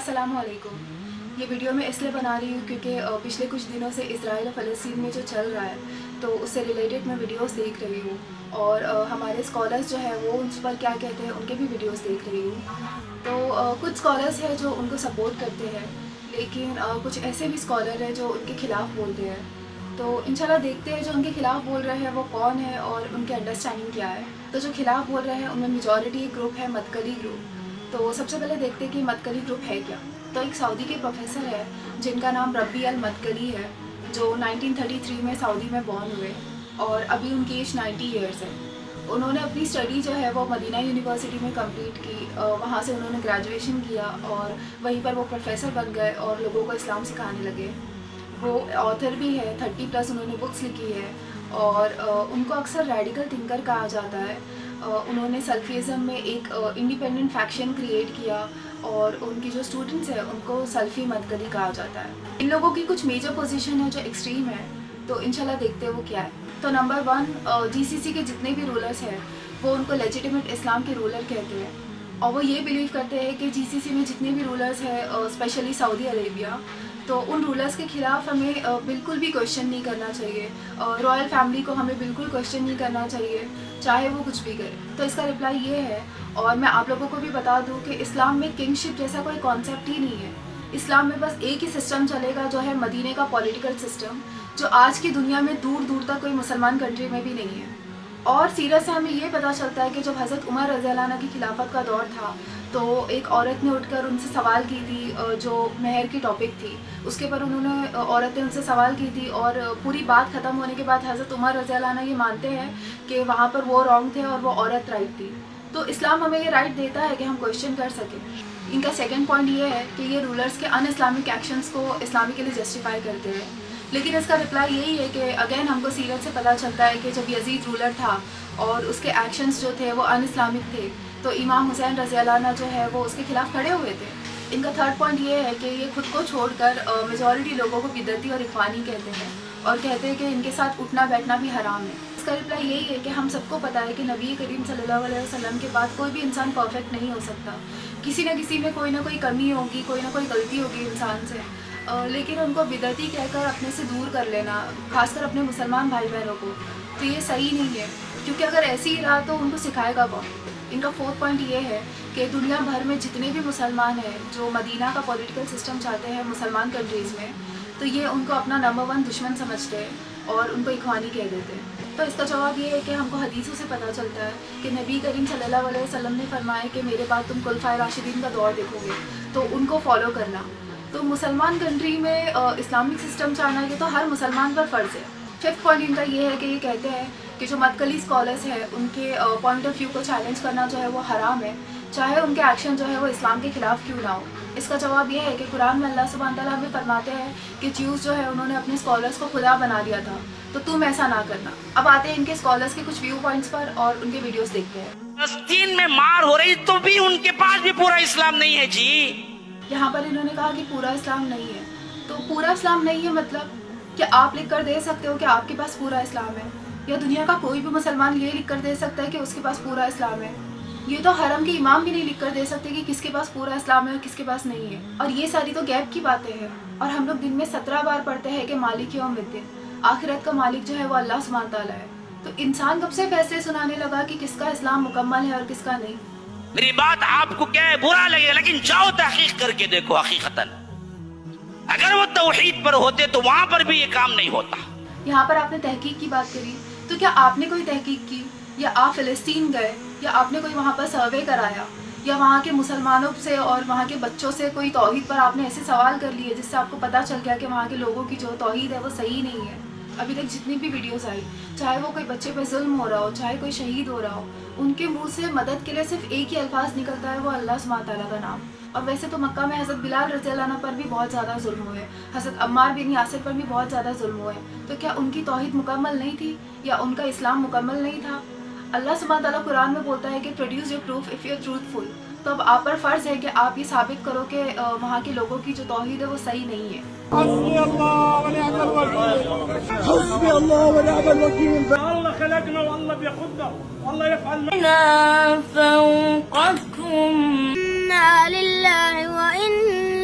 अस्सलाम वालेकुम। ये वीडियो मैं इसलिए बना रही हूँ क्योंकि पिछले कुछ दिनों से इज़राइल और फ़लस्तीन में जो चल रहा है तो उससे रिलेटेड मैं वीडियोस देख रही हूँ और हमारे स्कॉलर्स जो है वो उस पर क्या कहते हैं उनके भी वीडियोस देख रही हूँ। तो कुछ स्कॉलर्स हैं जो उनको सपोर्ट करते हैं, लेकिन कुछ ऐसे भी स्कॉलर हैं जो उनके ख़िलाफ़ बोलते हैं। तो इंशाल्लाह देखते हैं जो उनके ख़िलाफ़ बोल रहे हैं वो कौन है और उनकी अंडरस्टैंडिंग क्या है। तो जो ख़िलाफ़ बोल रहे हैं उनमें मेजॉरिटी ग्रुप है मदकली ग्रुप। तो सबसे पहले देखते हैं कि मदकली ग्रुप है क्या। तो एक सऊदी के प्रोफेसर है जिनका नाम रब्बी अल मदकली है, जो 1933 में सऊदी में बॉर्न हुए और अभी उनकी एज 90 ईयर्स है। उन्होंने अपनी स्टडी जो है वो मदीना यूनिवर्सिटी में कंप्लीट की, वहाँ से उन्होंने ग्रेजुएशन किया और वहीं पर वो प्रोफेसर बन गए और लोगों को इस्लाम सिखाने लगे। वो ऑथर भी है, 30+ उन्होंने बुक्स लिखी है और उनको अक्सर रेडिकल थिंकर कहा जाता है। उन्होंने सल्फिज़म में एक इंडिपेंडेंट फैक्शन क्रिएट किया और उनकी जो स्टूडेंट्स हैं उनको सल्फ़ी मदकली कहा जाता है। इन लोगों की कुछ मेजर पोजीशन है जो एक्सट्रीम है, तो इंशाल्लाह देखते हैं वो क्या है। तो नंबर 1, जीसीसी के जितने भी रूलर्स हैं वो उनको लेजिटिमेट इस्लाम के रूलर कहते हैं और वो ये बिलीव करते हैं कि जीसीसी में जितने भी रूलर्स हैं स्पेशली सऊदी अरेबिया, तो उन रूलर्स के ख़िलाफ़ हमें बिल्कुल भी क्वेश्चन नहीं करना चाहिए। रॉयल फैमिली को हमें बिल्कुल क्वेश्चन नहीं करना चाहिए, चाहे वो कुछ भी करे। तो इसका रिप्लाई ये है, और मैं आप लोगों को भी बता दूं कि इस्लाम में किंगशिप जैसा कोई कॉन्सेप्ट ही नहीं है। इस्लाम में बस एक ही सिस्टम चलेगा जो है मदीने का पॉलिटिकल सिस्टम, जो आज की दुनिया में दूर दूर तक कोई मुसलमान कंट्री में भी नहीं है। और सीरत से हमें ये पता चलता है कि जब हज़रत उमर रज़ियल्लाहु अन्हु की खिलाफत का दौर था तो एक औरत ने उठकर उनसे सवाल की थी, जो महर की टॉपिक थी उसके पर उन्होंने औरत ने उनसे सवाल की थी और पूरी बात ख़त्म होने के बाद हज़रत उमर रज़ियल्लाहु अन्हु ये मानते हैं कि वहाँ पर वो रॉन्ग थे और वो औरत राइट थी। तो इस्लाम हमें ये राइट देता है कि हम क्वेश्चन कर सकें। इनका सेकंड पॉइंट ये है कि ये रूलर्स के अन इस्लामिक एक्शंस को इस्लामी के लिए जस्टिफाई करते हैं, लेकिन इसका रिप्लाई यही है कि अगेन हमको सीरत से पता चलता है कि जब यजीद रूलर था और उसके एक्शंस जो थे वो अन इस्लामिक थे, तो इमाम हुसैन रज़ियल्लाहु अन्हु जो है वो उसके खिलाफ खड़े हुए थे। इनका थर्ड पॉइंट ये है कि ये खुद को छोड़कर मेजॉरिटी लोगों को बिदअती और इख्वानी कहते हैं और कहते हैं कि इनके साथ उठना बैठना भी हराम है। इसका रिप्लाई यही है कि हम सबको पता है कि नबी करीम सल्लल्लाहु अलैहि वसल्लम के बाद कोई भी इंसान परफेक्ट नहीं हो सकता। किसी न किसी में कोई ना कोई कमी होगी, कोई ना कोई गलती होगी इंसान से, लेकिन उनको बिदअती कहकर अपने से दूर कर लेना, खासकर अपने मुसलमान भाई बहनों को, तो ये सही नहीं है, क्योंकि अगर ऐसी ही रहा तो उनको सिखाएगा कौन। इनका फोर्थ पॉइंट ये है कि दुनिया भर में जितने भी मुसलमान हैं जो मदीना का पॉलिटिकल सिस्टम चाहते हैं मुसलमान कंट्रीज़ में, तो ये उनको अपना नंबर 1 दुश्मन समझते हैं और उनको इख्वानी कह देते हैं। तो इसका जवाब ये है कि हमको हदीसों से पता चलता है कि नबी करीम सल्लल्लाहु अलैहि वसल्लम ने फरमाया कि मेरे बाद तुम खुलफाए राशिदीन का दौर देखोगे, तो उनको फॉलो करना। तो मुसलमान कंट्री में इस्लामिक सिस्टम चाहना ये तो हर मुसलमान पर फ़र्ज़ है। फिफ्थ पॉइंट इनका ये है कि ये कहते हैं कि जो मदकली स्कॉलर्स हैं उनके पॉइंट ऑफ व्यू को चैलेंज करना जो है वो हराम है, चाहे उनके एक्शन जो है वो इस्लाम के ख़िलाफ़ क्यों ना हो। इसका जवाब ये है कि कुरान में अल्लाह सुब्हान तआला हमें फरमाते हैं कि ज्यूज़ जो है उन्होंने अपने स्कॉलर्स को खुदा बना दिया था, तो तुम ऐसा ना करना। अब आते हैं इनके स्कॉलर्स के कुछ व्यू पॉइंट्स पर और उनके वीडियोस देखते हैं। फलस्तीन में मार हो रही तो भी उनके पास भी पूरा इस्लाम नहीं है जी। यहाँ पर इन्होंने कहा कि पूरा इस्लाम नहीं है, तो पूरा इस्लाम नहीं है मतलब क्या आप लिख कर दे सकते हो कि आपके पास पूरा इस्लाम है, या दुनिया का कोई भी मुसलमान ये लिख कर दे सकता है कि उसके पास पूरा इस्लाम है? ये तो हरम के इमाम भी नहीं लिख कर दे सकते कि किसके पास पूरा इस्लाम है और किसके पास नहीं है। और ये सारी तो गैप की बातें हैं, और हम लोग दिन में 17 बार पढ़ते हैं कि मालिक यौमिद्दीन, आखिरत का मालिक जो है वो अल्लाह सुब्हान तआला है। तो इंसान कब से फैसले सुनाने लगा कि किसका इस्लाम मुकम्मल है और किसका नहीं? मेरी बात आपको क्या है बुरा लगे, लेकिन जाओ तहकीक करके देखो। हकीकतन अगर वो तौहीद पर होते तो वहां पर भी ये काम नहीं होता। यहाँ पर आपने तहकीक की बात करी, तो क्या आपने कोई तहकीक की, या आप फ़िलिस्तीन गए, या आपने कोई वहाँ पर सर्वे कराया, या वहाँ के मुसलमानों से और वहाँ के बच्चों से कोई तौहीद पर आपने ऐसे सवाल कर लिए जिससे आपको पता चल गया कि वहाँ के लोगों की जो तौहीद है वो सही नहीं है? अभी तक जितनी भी वीडियोस आई, चाहे वो कोई बच्चे पे जुल्म हो रहा हो, चाहे कोई शहीद हो रहा हो, उनके मुंह से मदद के लिए सिर्फ एक ही अल्फाज निकलता है, वो अल्लाह सुब्हान तआला का नाम। और वैसे तो मक्का में हज़रत बिलाल रज़ियल्लाहु अन्हु पर भी बहुत ज़्यादा जुल्म हुए, हज़रत अम्मार बिन यासिर पर भी बहुत ज़्यादा जुल्म हुए, तो क्या उनकी तौहीद मुकम्मल नहीं थी या उनका इस्लाम मुकम्मल नहीं था? अल्लाह सुब्हान तआला कुरान में बोलता है कि produce your proof if you are truthful. तो अब आप पर फ़र्ज़ है कि आप ये साबित करो कि वहाँ के लोगों की जो तौहीद है वो सही नहीं है। हस्बी अल्लाह व निअमल वकील, हस्बी अल्लाह व निअमल वकील। अल्लाह खलकना व अल्लाह बिखुद्दा व अल्लाह यफअल फौककुम इन्ना लिल्लाहि व इन्ना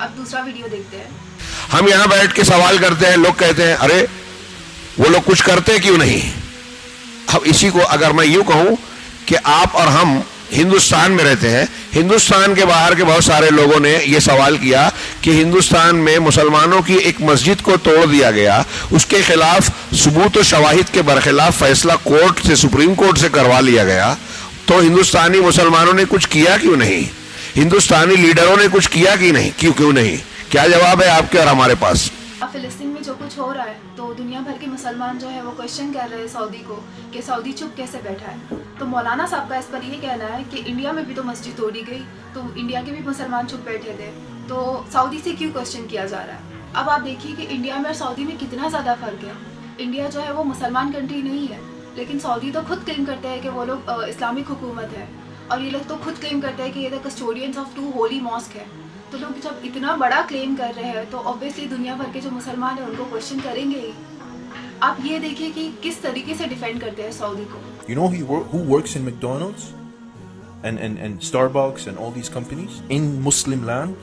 अब दूसरा वीडियो देखते हैं। हम यहाँ बैठ के सवाल करते हैं, लोग कहते हैं अरे वो लोग कुछ करते क्यों नहीं। अब इसी को अगर मैं यूं कहूं कि आप और हम हिंदुस्तान में रहते हैं, हिंदुस्तान के बाहर के बहुत सारे लोगों ने यह सवाल किया कि हिंदुस्तान में मुसलमानों की एक मस्जिद को तोड़ दिया गया, उसके खिलाफ सबूत और शवाहिद के बरखिलाफ फैसला कोर्ट से, सुप्रीम कोर्ट से करवा लिया गया, तो हिंदुस्तानी मुसलमानों ने कुछ किया क्यों नहीं, हिंदुस्तानी लीडरों ने कुछ किया कि नहीं, क्यों नहीं। क्या जवाब है आपके और हमारे पास। अब फिलिस्तीन में जो कुछ हो रहा है तो दुनिया भर के मुसलमान जो है वो क्वेश्चन कर रहे हैं सऊदी को कि सऊदी चुप कैसे बैठा है। तो मौलाना साहब का इस पर ये कहना है कि इंडिया में भी तो मस्जिद तोड़ी गई, तो इंडिया के भी मुसलमान चुप बैठे थे, तो सऊदी से क्यों क्वेश्चन किया जा रहा है। अब आप देखिए कि इंडिया में और सऊदी में कितना ज़्यादा फ़र्क है। इंडिया जो है वो मुसलमान कंट्री नहीं है, लेकिन सऊदी तो खुद क्लेम करते हैं कि वो लोग इस्लामिक हुकूमत है, और ये लोग तो खुद क्लेम करते हैं कि ये the custodians of 2 holy mosque है। तो लोग जब इतना बड़ा क्लेम कर रहे हैं तो ऑब्वियसली दुनिया भर के जो मुसलमान हैं उनको क्वेश्चन करेंगे ही। आप ये देखिए कि किस तरीके से डिफेंड करते हैं सऊदी को। You know who works in McDonald's and Starbucks and all these companies in Muslim land?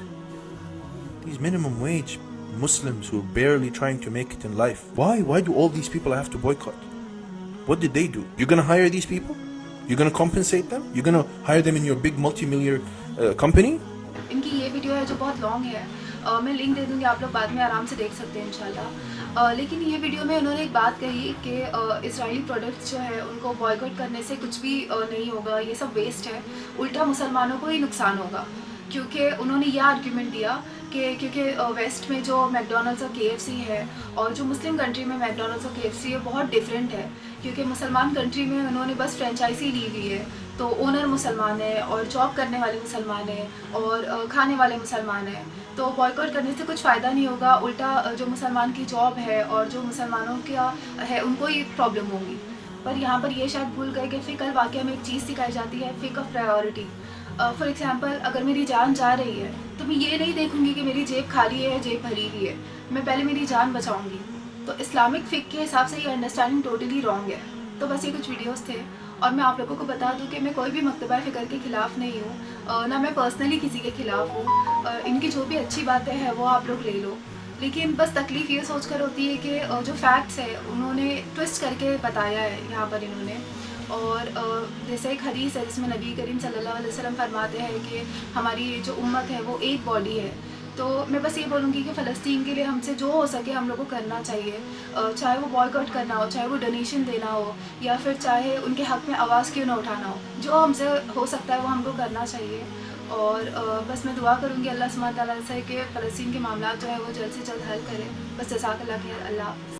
These minimum wage Muslims who are barely trying to make it in life. Why do all these people have to boycott? What did they do? You're gonna hire these people? You're gonna compensate them? You're gonna hire them in your big multi-millionaire company? इनकी ये video है जो बहुत long है, मैं link दे दूँगी, आप लोग बाद में आराम से देख सकते हैं इंशाल्लाह। लेकिन ये वीडियो में उन्होंने एक बात कही कि इजरायली प्रोडक्ट्स जो है उनको बॉयकॉट करने से कुछ भी नहीं होगा, ये सब वेस्ट है, उल्टा मुसलमानों को ही नुकसान होगा। क्योंकि उन्होंने यह आर्ग्यूमेंट दिया कि क्योंकि वेस्ट में जो मैकडोनल्ड्स और KFC है और जो मुस्लिम कंट्री में मैकडोनल्ड्स और KFC है बहुत डिफरेंट है, क्योंकि मुसलमान कंट्री में उन्होंने बस फ्रेंचाइजी ली हुई है, तो ओनर मुसलमान है और जॉब करने वाले मुसलमान हैं और खाने वाले मुसलमान हैं, तो बॉयकॉट करने से कुछ फ़ायदा नहीं होगा, उल्टा जो मुसलमान की जॉब है और जो मुसलमानों का है उनको ही प्रॉब्लम होगी। पर यहाँ पर ये शायद भूल गए कि फ़िक्र वाक़या में एक चीज़ सिखाई जाती है, फ़िक्र ऑफ प्रायोरिटी। फॉर एग्ज़ाम्पल अगर मेरी जान जा रही है तो मैं ये नहीं देखूँगी कि मेरी जेब खाली है या जेब भरी हुई है, मैं पहले मेरी जान बचाऊँगी। तो इस्लामिक फ़िक्र के हिसाब से ये अंडरस्टैंडिंग टोटली रॉन्ग है। तो बस ये कुछ वीडियोस थे, और मैं आप लोगों को बता दूं कि मैं कोई भी मकतबा फ़िक्र के ख़िलाफ़ नहीं हूँ, ना मैं पर्सनली किसी के ख़िलाफ़ हूँ। इनकी जो भी अच्छी बातें हैं वो आप लोग ले लो, लेकिन बस तकलीफ़ ये सोच कर होती है कि जो फैक्ट्स है उन्होंने ट्विस्ट करके बताया है यहाँ पर इन्होंने। और जैसे एक हदीस है जिसमें नबी करीम सल्लल्लाहु अलैहि वसल्लम फरमाते हैं कि हमारी जो उम्मत है वो एक बॉडी है। तो मैं बस ये बोलूँगी कि फ़लस्तीन के लिए हमसे जो हो सके हम लोग को करना चाहिए, चाहे वो बॉयकॉट करना हो, चाहे वो डोनेशन देना हो, या फिर चाहे उनके हक़ में आवाज़ क्यों ना उठाना हो, जो हमसे हो सकता है वो हमको करना चाहिए। और बस मैं दुआ करूँगी अल्लाह सुब्हानहू व तआला से कि फ़लस्तीन के मामला जो है वो जल्द से जल्द हल करे। बस जज़ाकल्लाह खैर। अल्लाह।